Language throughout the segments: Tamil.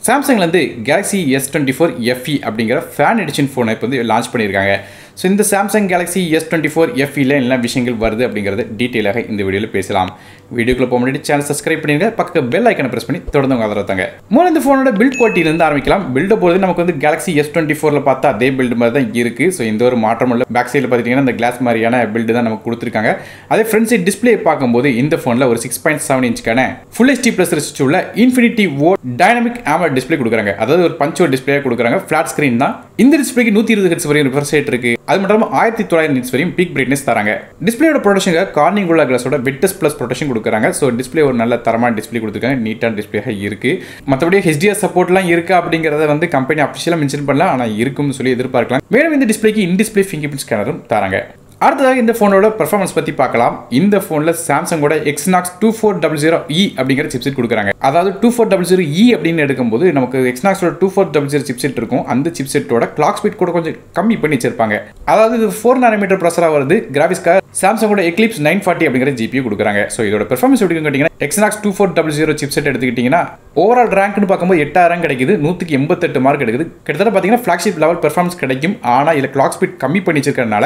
சாம்சங்ல இருந்து Galaxy S24 FE அப்படிங்கிற ஃபேன் எடிஷன் ஃபோனை இப்போ வந்து லான்ச் பண்ணியிருக்காங்க. ஸோ இந்த சாம்சங் Galaxy S24 FEல என்ன விஷயங்கள் வருது அப்படிங்கிறத டீட்டெயிலாக இந்த வீடியோவில் பேசலாம். வீடியோக்குள்ள போக முன்னாடி சேனல் சப்ஸ்கிரைப் பண்ணிடுங்க, பக்கத்து பெல் ஐக்கனை பிரஸ் பண்ணி தொடர்ந்து உங்க ஆதரவு தாங்க. முதல்ல இந்த ஃபோனோட பில்ட் குவாலிட்டியிலிருந்து ஆரம்பிக்கலாம். பில்ட போகிறது நமக்கு வந்து Galaxy S24ல பார்த்தா அதே பில்டு மாதிரி தான் இருக்கு. ஸோ இந்த ஒரு மாற்றம் இல்லை. பேக் சைடில் பார்த்துட்டீங்கன்னா இந்த கிளாஸ் மாதிரியான பில்டு தான் நமக்கு கொடுத்துருக்காங்க. அதே ஃப்ரண்ட் சைட் டிஸ்பிளே பார்க்கும்போது இந்த ஃபோனில் ஒரு 6.7 இன்ச்சுக்கான ஃபுல் HD ப்ளஸ் ரெசிஸ்ட் உள்ள இன்ஃபினிட்டி ஓ டைனமிக் AMOLED டிஸ்பிளே கொடுக்குறாங்க. அதாவது ஒரு பஞ்சுவல் டிஸ்பிளே கொடுக்குறாங்க. ஃபிளாட் ஸ்கிரீன் தான். இந்த டிஸ்பிளேக்கு 120 ஹெர்ட்ஸ் வரையும் ரிஃப்ரெஷ் ரேட் இருக்கு. அது மட்டும் இல்லாமல் 1900 நிட்ஸ் வரையும் பீக் பிரைட்னஸ் தராங்க. டிஸ்பிளேயோட ப்ரொடக்ஷனுக்கு கார்னிங் உள்ள கிளாஸோட வெட்டஸ் பிளஸ் ப்ரொடக்ஷன் கொடுக்குறாங்க. ஸோ டிஸ்பிளே ஒரு நல்ல தரமான டிஸ்பிளே கொடுத்துருக்காங்க. நீட்டான டிஸ்பிளேயாக இருக்கு. மற்றபடி HDR சப்போர்ட்லாம் இருக்கு அப்படிங்கிறத வந்து கம்பெனி அஃபிஷியலாக மென்ஷன் பண்ணல, ஆனால் இருக்கும்னு சொல்லி எதிர்பார்க்கலாம். மேலும் இந்த டிஸ்பிளேக்கு இன் டிஸ்பிளே ஃபிங்கர் பிரிண்ட் ஸ்கேனரும் தராங்க. அடுத்ததாக இந்த ஃபோனோட பெர்ஃபார்மன்ஸ் பற்றி பார்க்கலாம். இந்த ஃபோனில் சாம்சங்கோட Exynos 2400E அப்படிங்கிற சிப்செட் கொடுக்குறாங்க. அதாவது 2400E அப்படின்னு எடுக்கும்போது நமக்கு Exynosோட 2400 சிப்செட் இருக்கும். அந்த சிப்செட்டோட கிளாக் ஸ்பீட் கூட கொஞ்சம் கம்மி பண்ணி வச்சிருப்பாங்க. அதாவது இது 4 nm ப்ராசராக வருது. கிராஃபிக்ஸ்க்காக சாம்சங்கோட Eclipse 940 அப்படிங்கிற GPU கொடுக்குறாங்க. ஸோ இதோட பெர்ஃபார்மன்ஸ் எப்படி கேட்டிங்கன்னா Exynos 2400 சிப்செட் எடுத்துக்கிட்டிங்கன்னா ஓவரால் ரேங்க்னு பார்க்கும்போது 8000 கிடைக்குது. 188 மார்க் கிடைக்குது. கிட்டத்தட்ட பார்த்தீங்கன்னா ஃபிளாக்ஷிப் லெவல் பெர்ஃபார்மன்ஸ் கிடைக்கும். ஆனால் இதில் கிளாக் ஸ்பீட் கம்மி பண்ணி வச்சிருக்கறனால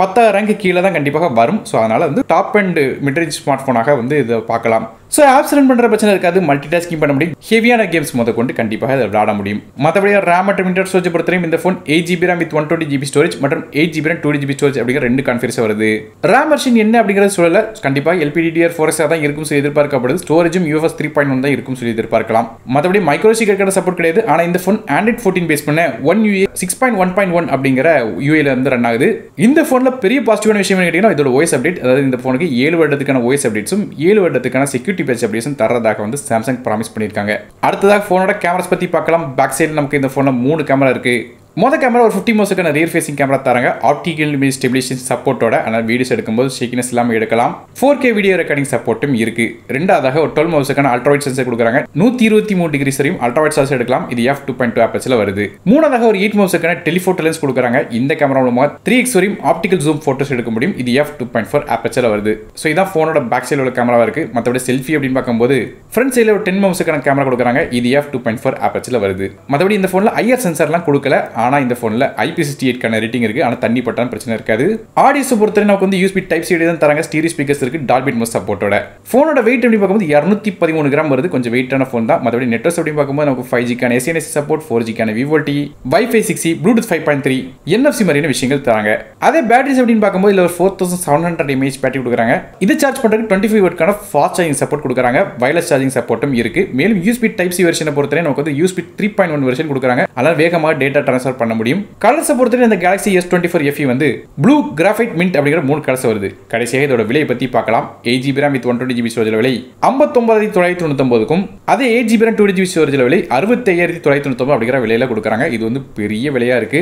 10,000 கீழே தான் கண்டிப்பாக வரும். ஸோ அதனால வந்து டாப் அண்ட் மிட்ரேஞ்ச் ஸ்மார்ட் ஃபோனாக வந்து இதை பார்க்கலாம். ஸோ ஆப்ஸ் ரன் பண்ணுற பிரச்சனை இருக்காது. மல்டி டாஸ்கிங் பண்ண முடியும். ஹெவியான கேம்ஸ் கொண்டு கண்டிப்பாக இதை விளையாட முடியும். மற்றபடி ரேம் மற்றும் இன்டர் ஸ்டோரேஜ் பொறுத்தவரையும் இந்த phone 8GB RAM with 120GB storage மற்றும் 8GB RAM 2GB ஸ்டோரேஜ் அப்படிங்கிற 2 கான்ஃபிகரேஷன் வருது. ரேம் வெர்ஷன் என்ன அப்படிங்கிற சூழல கண்டிப்பாக LPDDR4X தான் இருக்கும் சொல்லி எதிர்பார்க்கப்படுது. ஸ்டோரேஜும் UFS 3.1 தான் இருக்கும் சொல்லி எதிர்பார்க்கலாம். மற்றபடி மைக்ரோ சீக்கிரம் சப்போர்ட் கிடையாது. ஆனால் இந்த ஃபோன் Android 14 பேஸ் பண்ண 1UI 6.1.1 அப்படிங்கிற UIல இருந்து ரன் ஆகுது. இந்த ஃபோனில் பெரிய பாசிட்டிவான விஷயம் கேட்டீங்கன்னா இதோட OS அப்டேட். அதாவது இந்த ஃபோனுக்கு 7 வருடத்துக்கான OS அப்டேட்ஸும் 7 வருடத்துக்கான செக்யூரிட்டி பேட்ச் அப்டேட்ஸும் தரதாக வந்து சாம்சங் ப்ராமிஸ் பண்ணியிருக்காங்க. அடுத்ததாக ஃபோனோட கேமராஸ் பற்றி பார்க்கலாம். பேக் சைடில் நமக்கு இந்த ஃபோனில் 3 கேமரா இருக்கு. மொதல் கேமரா ஒரு 50 மெகாபிக்சலுக்கான ரியர் ஃபேசிங் கேமரா தராங்க. ஆப்டிகல் இமேஜ் ஸ்டெபிலைசேஷன் சப்போர்ட்டோட. ஆனால் வீடியோஸ் எடுக்கும்போது ஷேக்கினஸ் இல்லாமல் எடுக்கலாம். 4K வீடியோ ரெக்கார்டிங் சப்போர்ட்டும் இருக்கு. ரெண்டாவதாக ஒரு 12 மெகாபிக்சலுக்கான அல்ட்ராவைட் சென்சர் கொடுக்குறாங்க. 123 டிகிரி வரையும் அல்ட்ராவைட் சென்சர் எடுக்கலாம். இது f2.2 ஆப்பர்ச்சர்ல வருது. மூணாவதாக ஒரு 8 மெகாபிக்சலுக்கான டெலிஃபோட்டோ லென்ஸ் கொடுக்குறாங்க. இந்த கேமரா மூலமாக 3x வரையும் ஆப்டிகல் ஜூம் போட்டோஸ் எடுக்க முடியும். இது f2.4 ஆப்பர்ச்சர்ல வருது. ஸோ இதான் ஃபோனோட பேக் சைடில் உள்ள கேமரா இருக்கு. மற்றபடி செல்ஃபி அப்படின்னு பார்க்கும்போது ஃப்ரண்ட் சைடில் ஒரு 10 மெகாபிக்சலுக்கான கேமரா கொடுக்குறாங்க. இது f2.4 ஆப்பர்ச்சர்ல வருது. மற்றபடி இந்த ஃபோனில் IR சென்சர்லாம் கொடுக்கல. ஆனால் இந்த ஃபோனில் IP68 ரேட்டிங் இருக்கு. ஆனால் தண்ணி பட்டாலும் பிரச்சனை இருக்காது. ஆடியோஸ் பொறுத்தவரை நமக்கு வந்து USB Type-C தான் தராங்க. ஸ்டீரியோ ஸ்பீக்கர்ஸ் இருக்கு. டால்பி அட்மாஸ் சப்போர்ட்டோட. ஃபோனோட வெயிட் எப்படி பார்க்கும்போது 213 கிராம் வருது. கொஞ்சம் வெயிட்டான ஃபோன் தான். மற்றபடி நெட்வொர்க்ஸ் எப்படி பார்க்கும்போது நமக்கு 5Gக்கான SNSC சப்போர்ட், 4Gக்கான VoLTE, Wi-Fi 6E, Bluetooth 5.3, NFC மாதிரியான விஷயங்கள் தராங்க. அதே பேட்டரிஸ் அப்படின்னு பார்க்கும்போது இதுல ஒரு 4700 mAh பேட்டரி கொடுக்குறாங்க. இது சார்ஜ் பண்றதுக்கு 25 வாட்க்கான ஃபாஸ்ட் சார்ஜிங் சப்போர்ட் கொடுக்குறாங்க. வயர்லெஸ் சார்ஜிங் சப்போர்ட்டும் இருக்கு. மேலும் USB Type-C வெர்ஷனை பொறுத்தவரை நமக்கு வந்து USB 3.1 வெர்ஷன் கொடுக்குறாங்க. அதனால வேகமாக டேட்டா ட்ரான்ஸ்ஃபர் பண்ண முடியும். கலர்ஸை பொறுத்தவரை இந்த Galaxy S24 FE வந்து ப்ளூ, கிராஃபைட், மின்ட் அப்படிங்கிற 3 கலர்ஸ் வருது. கடைசியாக இதோட விலையை பற்றி பார்க்கலாம். 8GB RAM with 120GB storage விலை 59,999க்கும் அதே 8GB RAM 2GB ஸ்டோரேஜ் விலை 65,999 அப்படிங்கிற விலையில கொடுக்குறாங்க. இது வந்து பெரிய விலையா இருக்கு.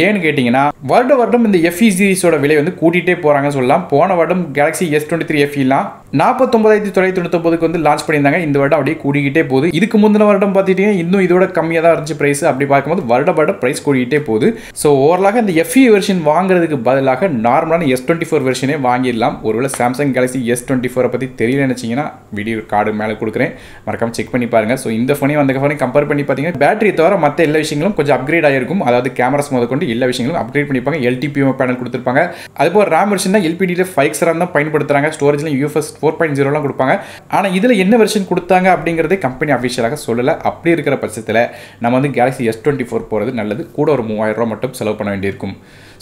ஏன்னு கேட்டீங்கன்னா வருடம் இந்த FE சீரிஸோட விலை வந்து கூட்டிகிட்டே போறாங்கன்னு சொல்லலாம். போன வருடம் Galaxy S23 FEலாம் 49,999க்கு வந்து லான்ச் பண்ணியிருந்தாங்க. இந்த வருடம் அப்படியே கூடிக்கிட்டே போகுது. இதுக்கு முந்தின வருடம் பார்த்துட்டீங்கன்னா இன்னும் இதோட கம்மியாக தான் இருந்துச்சு பிரைஸ். அப்படி பார்க்கும்போது வருடம் பிரைஸ் கூடிக்கிட்டே போகுது. ஸோ ஓவரலாக இந்த FE வெர்ஷன் வாங்குறதுக்கு பதிலாக நார்மலான S24 வெர்ஷனே வாங்கிடலாம். ஒருவேளை சாம்சங் Galaxy S24 பற்றி தெரியல நினச்சிங்கன்னா வீடியோ கார்டு மேலே கொடுக்குறேன், மறக்காம செக் பண்ணி பாருங்க. ஸோ இந்த ஃபோனையும் அந்த ஃபோனையும் கம்பேர் பண்ணி பார்த்தீங்கன்னா பேட்டரி தவிர மற்ற எல்லா விஷயங்களும் கொஞ்சம் அப்கிரேட் ஆகிருக்கும். அதாவது கேமராஸ் முதற்கொண்டு எல்லா விஷயங்களும் அப்கிரேட் பண்ணிப்பாங்க. LTPO பேனல் கொடுத்துருப்பாங்க. அதுபோல் RAM வெர்ஷன் தான் LPDDR5X தான் பயன்படுத்துறாங்க. ஸ்டோரேஜ்லையும் UFS 4.0 கொடுப்பாங்க. ஆனால் இதில் என்ன வெர்ஷன் கொடுத்தாங்க அப்படிங்கிறதே கம்பெனி அஃபிஷியலாக சொல்லலை. அப்படி இருக்கிற பட்சத்தில் நம்ம வந்து Galaxy S24 போகிறது நல்லது. கூட ஒரு 3000 ரூபா மட்டும் செலவு பண்ண வேண்டியிருக்கும்.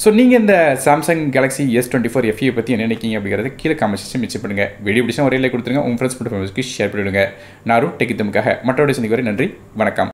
ஸோ நீங்கள் இந்த சாம்சங் Galaxy S24 FE பற்றி என்ன நினைக்கிங்க அப்படிங்கிறத கீழே கமெண்ட் செக்ஷன் மிச்சம் பண்ணுங்கள். வீடியோ பிடிச்சா ஒரே லைக் கொடுத்துருங்க. உங்கள் ஃப்ரெண்ட்ஸ் மற்றும் ஃபேமிலிக்கு ஷேர் பண்ணிவிடுங்க. நானும் டெக் தமிழுக்காக மற்றவருடைய சந்திக்கு வரை நன்றி, வணக்கம்.